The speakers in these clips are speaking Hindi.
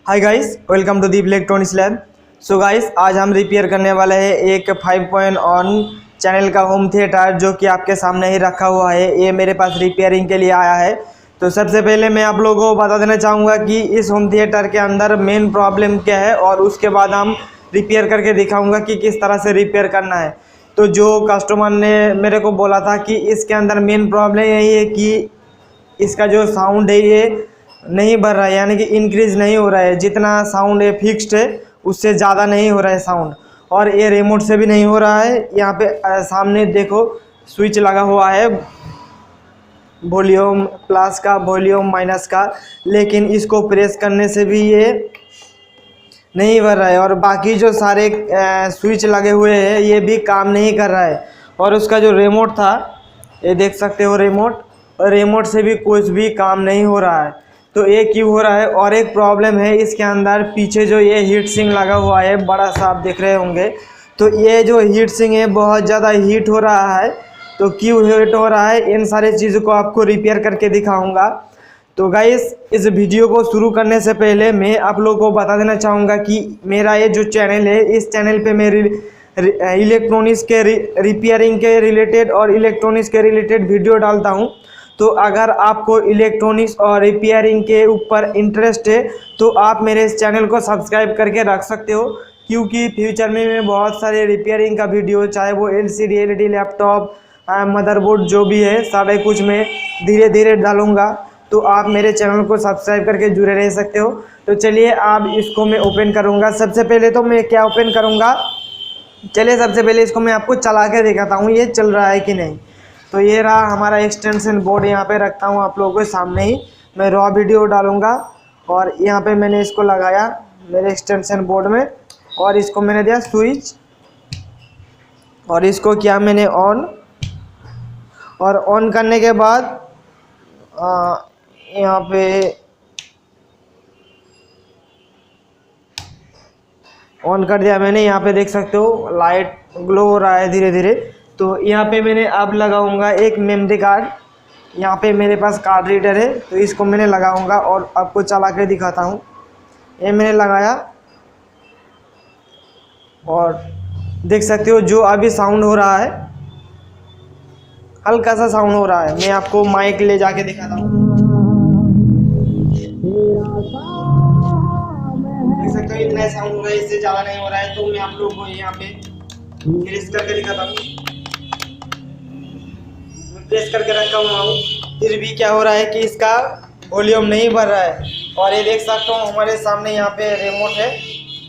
Hi guys, welcome to Deep electronics lab. So guys, आज हम रिपेयर करने वाले हैं एक 5.1 चैनल का होम थिएटर जो कि आपके सामने ही रखा हुआ है। ये मेरे पास रिपेयरिंग के लिए आया है। तो सबसे पहले मैं आप लोगों को बता देना चाहूँगा कि इस होम थिएटर के अंदर मेन प्रॉब्लम क्या है और उसके बाद हम रिपेयर करके दिखाऊँगा कि किस तरह से रिपेयर करना है। तो जो कस्टमर ने मेरे को बोला था कि इसके अंदर मेन प्रॉब्लम यही है कि इसका जो साउंड है ये नहीं बढ़ रहा है, यानी कि इंक्रीज़ नहीं हो रहा है। जितना साउंड है फिक्स्ड है उससे ज़्यादा नहीं हो रहा है साउंड, और ये रिमोट से भी नहीं हो रहा है। यहाँ पे सामने देखो स्विच लगा हुआ है वॉल्यूम प्लस का, वॉल्यूम माइनस का, लेकिन इसको प्रेस करने से भी ये नहीं बढ़ रहा है। और बाकी जो सारे स्विच लगे हुए हैं ये भी काम नहीं कर रहा है। और उसका जो रिमोट था ये देख सकते हो, रिमोट से भी कुछ भी काम नहीं हो रहा है। तो ये क्यों हो रहा है? और एक प्रॉब्लम है इसके अंदर, पीछे जो ये हीट सिंक लगा हुआ है बड़ा सा, आप देख रहे होंगे। तो ये जो हीट सिंक है बहुत ज़्यादा हीट हो रहा है। तो क्यों हीट हो रहा है, इन सारी चीज़ों को आपको रिपेयर करके दिखाऊंगा। तो गाइस, इस वीडियो को शुरू करने से पहले मैं आप लोगों को बता देना चाहूँगा कि मेरा ये जो चैनल है, इस चैनल पे मैं इलेक्ट्रॉनिक्स के रिपेयरिंग के रिलेटेड और इलेक्ट्रॉनिक्स के रिलेटेड वीडियो डालता हूँ। तो अगर आपको इलेक्ट्रॉनिक्स और रिपेयरिंग के ऊपर इंटरेस्ट है तो आप मेरे इस चैनल को सब्सक्राइब करके रख सकते हो, क्योंकि फ्यूचर में मैं बहुत सारे रिपेयरिंग का वीडियो, चाहे वो LCD LED लैपटॉप, मदरबोर्ड जो भी है, सारे कुछ मैं धीरे धीरे डालूँगा। तो आप मेरे चैनल को सब्सक्राइब करके जुड़े रह सकते हो। तो चलिए अब इसको मैं ओपन करूँगा। सबसे पहले तो मैं क्या ओपन करूँगा, चलिए सबसे पहले इसको मैं आपको चला के दिखाता हूँ ये चल रहा है कि नहीं। तो ये रहा हमारा एक्सटेंशन बोर्ड, यहाँ पे रखता हूँ आप लोगों के सामने ही। मैं रॉ वीडियो डालूँगा और यहाँ पे मैंने इसको लगाया मेरे एक्सटेंशन बोर्ड में, और इसको मैंने दिया स्विच, और इसको किया मैंने ऑन। और ऑन करने के बाद यहाँ पे ऑन कर दिया मैंने। यहाँ पे देख सकते हो लाइट ग्लो हो रहा है धीरे धीरे। तो यहाँ पे मैंने अब लगाऊंगा एक मेमोरी कार्ड। यहाँ पे मेरे पास कार्ड रीडर है, तो इसको मैंने लगाऊंगा और आपको चला के दिखाता हूँ। ये मैंने लगाया और देख सकते हो जो अभी साउंड हो रहा है, हल्का सा साउंड हो रहा है। मैं आपको माइक ले जाके दिखाता हूँ। देख सकते हो इतना साउंड हो रहा है, इससे ज़्यादा नहीं हो रहा है। तो मैं आप लोगों को यहाँ पे प्रेस करके दिखाता हूँ। प्रेस करके रखा हुआ हूँ, फिर भी क्या हो रहा है कि इसका वॉल्यूम नहीं बढ़ रहा है। और ये देख सकते हो हमारे सामने यहाँ पे रिमोट है,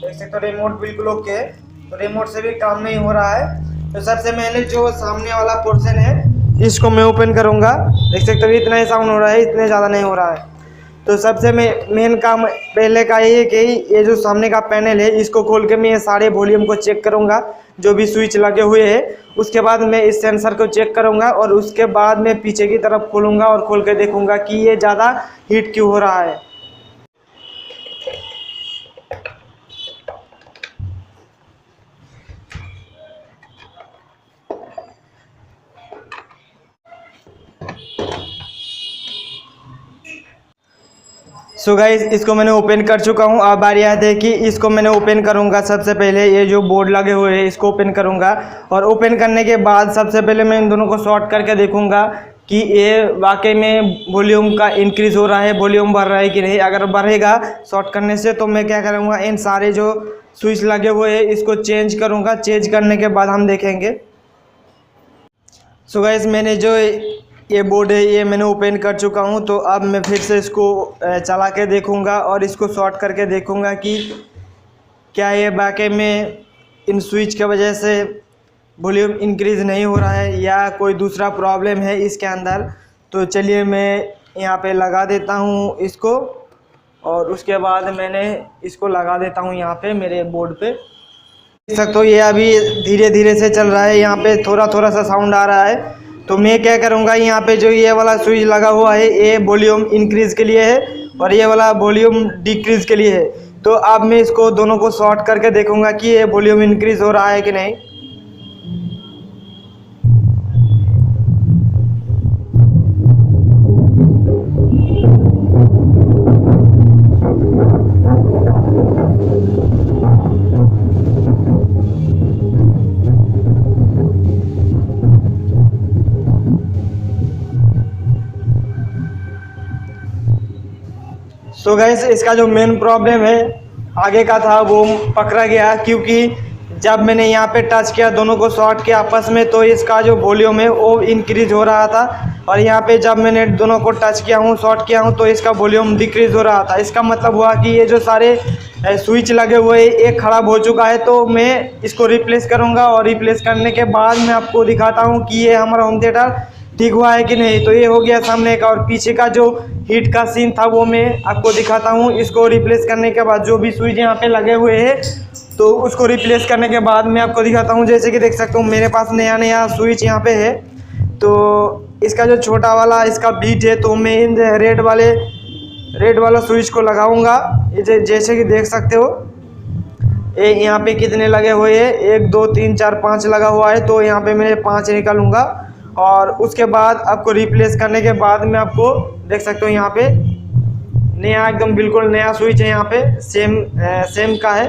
देख सकते हो रिमोट बिल्कुल ओके है। तो रिमोट से भी काम नहीं हो रहा है। तो सबसे पहले जो सामने वाला पोर्शन है इसको मैं ओपन करूँगा। देख सकते हो इतना ही साउंड हो रहा है, इतने ज़्यादा नहीं हो रहा है। तो सबसे मेन काम पहले का ये है कि ये जो सामने का पैनल है इसको खोल के मैं ये सारे वॉल्यूम को चेक करूँगा, जो भी स्विच लगे हुए हैं। उसके बाद मैं इस सेंसर को चेक करूँगा और उसके बाद मैं पीछे की तरफ खोलूँगा और खोल के देखूँगा कि ये ज़्यादा हीट क्यों हो रहा है। सो गाइस, इसको मैंने ओपन कर चुका हूँ। अब बारी आती है कि इसको मैंने ओपन करूँगा। सबसे पहले ये जो बोर्ड लगे हुए हैं इसको ओपन करूँगा, और ओपन करने के बाद सबसे पहले मैं इन दोनों को शॉर्ट करके देखूँगा कि ये वाकई में वॉल्यूम का इंक्रीज़ हो रहा है, वॉल्यूम बढ़ रहा है कि नहीं। अगर बढ़ेगा शॉर्ट करने से तो मैं क्या करूँगा, इन सारे जो स्विच लगे हुए हैं इसको चेंज करूँगा। चेंज करने के बाद हम देखेंगे। सो गाइस, मैंने जो ये बोर्ड है ये मैंने ओपन कर चुका हूँ। तो अब मैं फिर से इसको चला के देखूँगा और इसको शॉर्ट करके देखूँगा कि क्या ये वाकई में इन स्विच की वजह से वॉल्यूम इंक्रीज़ नहीं हो रहा है या कोई दूसरा प्रॉब्लम है इसके अंदर। तो चलिए मैं यहाँ पे लगा देता हूँ इसको, और उसके बाद मैंने इसको लगा देता हूँ यहाँ पे मेरे बोर्ड पे। देख सकते हो ये अभी धीरे धीरे से चल रहा है, यहाँ पे थोड़ा थोड़ा सा साउंड आ रहा है। तो मैं क्या करूँगा, यहाँ पे जो ये वाला स्विच लगा हुआ है ये वॉल्यूम इंक्रीज़ के लिए है और ये वाला वॉल्यूम डिक्रीज़ के लिए है। तो अब मैं इसको दोनों को शॉर्ट करके देखूँगा कि ये वॉल्यूम इंक्रीज़ हो रहा है कि नहीं। सो गाइस इसका जो मेन प्रॉब्लम है आगे का था वो पकड़ा गया, क्योंकि जब मैंने यहाँ पे टच किया दोनों को शॉर्ट किया आपस में तो इसका जो वॉल्यूम है वो इंक्रीज हो रहा था, और यहाँ पे जब मैंने दोनों को टच किया हूँ शॉर्ट किया हूँ तो इसका वॉल्यूम डिक्रीज हो रहा था। इसका मतलब हुआ कि ये जो सारे स्विच लगे हुए एक ख़राब हो चुका है, तो मैं इसको रिप्लेस करूँगा और रिप्लेस करने के बाद मैं आपको दिखाता हूँ कि ये हमारा होम थिएटर ठीक हुआ है कि नहीं। तो ये हो गया सामने का, और पीछे का जो हीट का सीन था वो मैं आपको दिखाता हूँ। इसको रिप्लेस करने के बाद जो भी स्विच यहाँ पे लगे हुए हैं तो उसको रिप्लेस करने के बाद मैं आपको दिखाता हूँ। जैसे कि देख सकते हो मेरे पास नया नया स्विच यहाँ पे है, तो इसका जो छोटा वाला इसका बीट है तो मैं इन रेड वाला स्विच को लगाऊंगा। ये जैसे कि देख सकते हो ये यहाँ पे कितने लगे हुए हैं, 1 2 3 4 5 लगा हुआ है, तो यहाँ पे मैं 5 निकालूंगा। और उसके बाद आपको रिप्लेस करने के बाद मैं आपको देख सकते हो यहाँ पे नया एकदम बिल्कुल नया स्विच है, यहाँ पे सेम का है।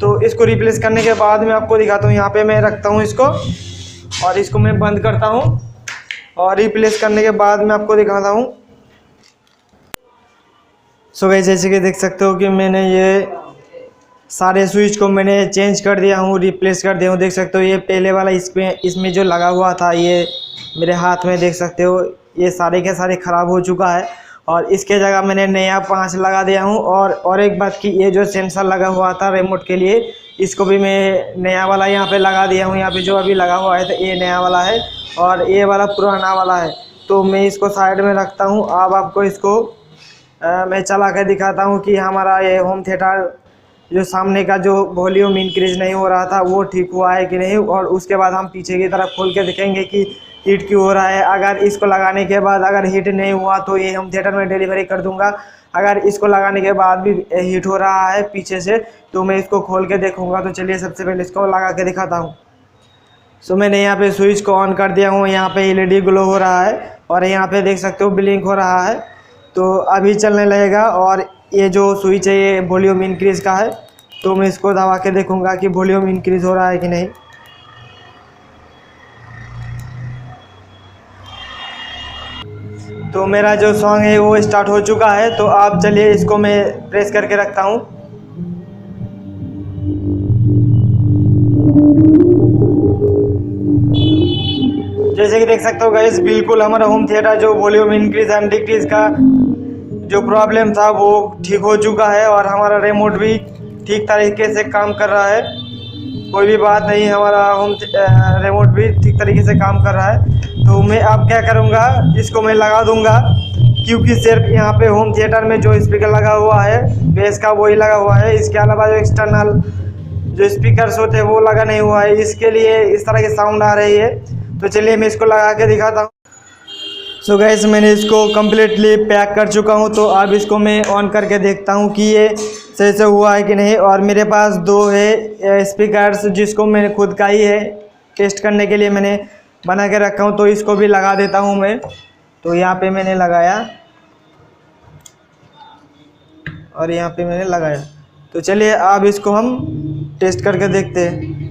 तो इसको रिप्लेस करने के बाद मैं आपको दिखाता हूँ। यहाँ पे मैं रखता हूँ इसको और इसको मैं बंद करता हूँ और रिप्लेस करने के बाद मैं आपको दिखाता हूँ। सो गाइस जैसे कि देख सकते हो कि मैंने ये सारे स्विच को मैंने चेंज कर दिया हूँ, रिप्लेस कर दिया हूँ। देख सकते हो ये पहले वाला इसमें जो लगा हुआ था ये मेरे हाथ में देख सकते हो ये सारे के सारे ख़राब हो चुका है, और इसके जगह मैंने नया 5 लगा दिया हूँ। और एक बात की ये जो सेंसर लगा हुआ था रिमोट के लिए इसको भी मैं नया वाला यहाँ पे लगा दिया हूँ। यहाँ पे जो अभी लगा हुआ है तो ये नया वाला है और ये वाला पुराना वाला है, तो मैं इसको साइड में रखता हूँ। अब आपको इसको मैं चला कर दिखाता हूँ कि हमारा ये होम थिएटर जो सामने का जो वॉल्यूम इंक्रीज नहीं हो रहा था वो ठीक हुआ है कि नहीं। और उसके बाद हम पीछे की तरफ खोल के देखेंगे कि हीट क्यों हो रहा है। अगर इसको लगाने के बाद अगर हीट नहीं हुआ तो ये होम थिएटर में डिलीवरी कर दूंगा। अगर इसको लगाने के बाद भी हीट हो रहा है पीछे से तो मैं इसको खोल के देखूंगा। तो चलिए सबसे पहले इसको लगा के दिखाता हूँ। सो मैंने यहाँ पे स्विच को ऑन कर दिया हूँ, यहाँ पे LED ग्लो हो रहा है और यहाँ पे देख सकते हो ब्लिंक हो रहा है, तो अभी चलने लगेगा। और ये जो स्विच है ये वॉल्यूम इंक्रीज़ का है, तो मैं इसको दबा के देखूंगा कि वॉल्यूम इंक्रीज़ हो रहा है कि नहीं। तो मेरा जो सॉन्ग है वो स्टार्ट हो चुका है, तो आप चलिए इसको मैं प्रेस करके रखता हूँ। जैसे कि देख सकते हो गाइस बिल्कुल हमारा होम थिएटर जो वॉल्यूम इंक्रीज एंड डिक्रीज का जो प्रॉब्लम था वो ठीक हो चुका है, और हमारा रिमोट भी ठीक तरीके से काम कर रहा है। कोई भी बात नहीं, हमारा रिमोट भी ठीक तरीके से काम कर रहा है। तो मैं अब क्या करूँगा, इसको मैं लगा दूँगा, क्योंकि सिर्फ यहाँ पे होम थिएटर में जो स्पीकर लगा हुआ है बेस का वही लगा हुआ है। इसके अलावा जो एक्सटर्नल जो स्पीकर्स होते हैं वो लगा नहीं हुआ है, इसके लिए इस तरह की साउंड आ रही है। तो चलिए मैं इसको लगा के दिखाता हूँ। सो गाइस मैंने इसको कम्प्लीटली पैक कर चुका हूँ, तो अब इसको मैं ऑन करके देखता हूँ कि ये सही से हुआ है कि नहीं। और मेरे पास 2 है स्पीकर्स जिसको मैंने खुद का ही है टेस्ट करने के लिए मैंने बना के रखा हूँ, तो इसको भी लगा देता हूँ मैं। तो यहाँ पे मैंने लगाया और यहाँ पे मैंने लगाया, तो चलिए अब इसको हम टेस्ट करके देखते हैं।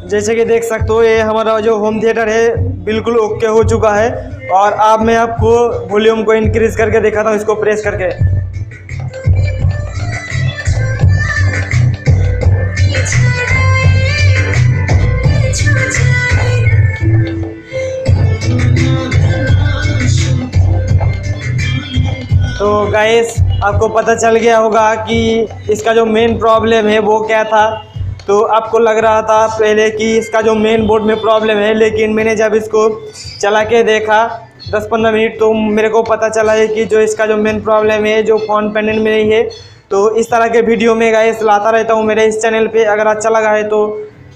जैसे कि देख सकते हो ये हमारा जो होम थिएटर है बिल्कुल ओके हो चुका है। और अब मैं आपको वॉल्यूम को इंक्रीज करके दिखाता हूँ, इसको प्रेस करके। तो गाइस आपको पता चल गया होगा कि इसका जो मेन प्रॉब्लम है वो क्या था। तो आपको लग रहा था पहले कि इसका जो मेन बोर्ड में प्रॉब्लम है, लेकिन मैंने जब इसको चला के देखा 10-15 मिनट तो मेरे को पता चला है कि जो इसका जो मेन प्रॉब्लम है जो फोन पेंडेंट में नहीं है। तो इस तरह के वीडियो में गाइस लाता रहता हूँ मेरे इस चैनल पे। अगर अच्छा लगा है तो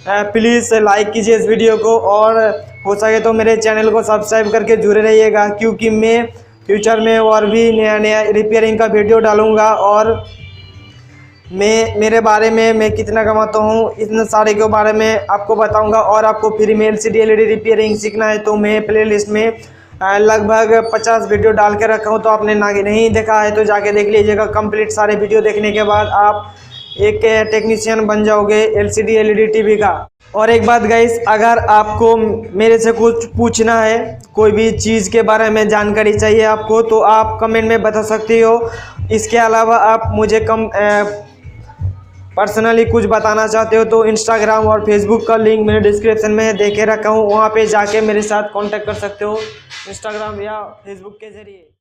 प्लीज़ लाइक कीजिए इस वीडियो को, और हो सके तो मेरे चैनल को सब्सक्राइब करके जुड़े रहिएगा, क्योंकि मैं फ्यूचर में और भी नया रिपेयरिंग का वीडियो डालूँगा। और मेरे बारे में मैं कितना कमाता हूँ इतने सारे के बारे में आपको बताऊंगा। और आपको फ्री में LCD LED रिपेयरिंग सीखना है तो मैं प्लेलिस्ट में लगभग 50 वीडियो डाल के रखा हूँ, तो आपने नहीं देखा है तो जाके देख लीजिएगा। कंप्लीट सारे वीडियो देखने के बाद आप एक टेक्नीशियन बन जाओगे LCD LED टीवी का। और एक बात गाइस, अगर आपको मेरे से कुछ पूछना है, कोई भी चीज़ के बारे में जानकारी चाहिए आपको, तो आप कमेंट में बता सकते हो। इसके अलावा आप मुझे पर्सनली कुछ बताना चाहते हो तो इंस्टाग्राम और फेसबुक का लिंक मेरे डिस्क्रिप्शन में दे के रखा हूँ, वहाँ पे जाके मेरे साथ कांटेक्ट कर सकते हो, इंस्टाग्राम या फेसबुक के ज़रिए।